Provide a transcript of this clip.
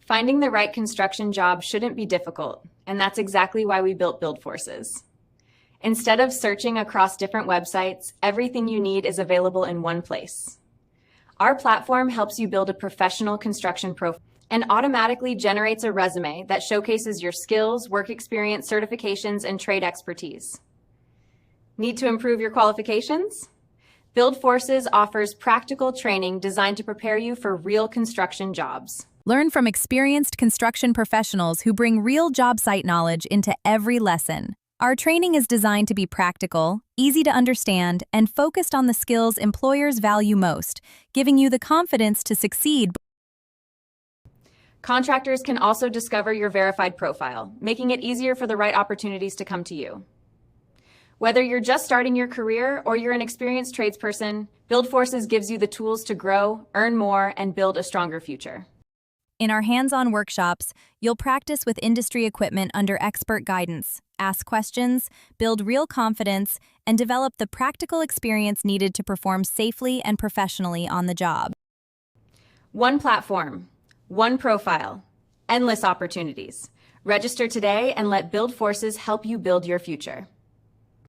Finding the right construction job shouldn't be difficult, and that's exactly why we built BuildForces. Instead of searching across different websites, everything you need is available in one place. Our platform helps you build a professional construction profile and automatically generates a resume that showcases your skills, work experience, certifications, and trade expertise. Need to improve your qualifications? BuildForces offers practical training designed to prepare you for real construction jobs. Learn from experienced construction professionals who bring real job site knowledge into every lesson. Our training is designed to be practical, easy to understand, and focused on the skills employers value most, giving you the confidence to succeed. Contractors can also discover your verified profile, making it easier for the right opportunities to come to you. Whether you're just starting your career or you're an experienced tradesperson, BuildForces gives you the tools to grow, earn more, and build a stronger future. In our hands-on workshops, you'll practice with industry equipment under expert guidance, ask questions, build real confidence, and develop the practical experience needed to perform safely and professionally on the job. One platform, one profile, endless opportunities. Register today and let BuildForces help you build your future.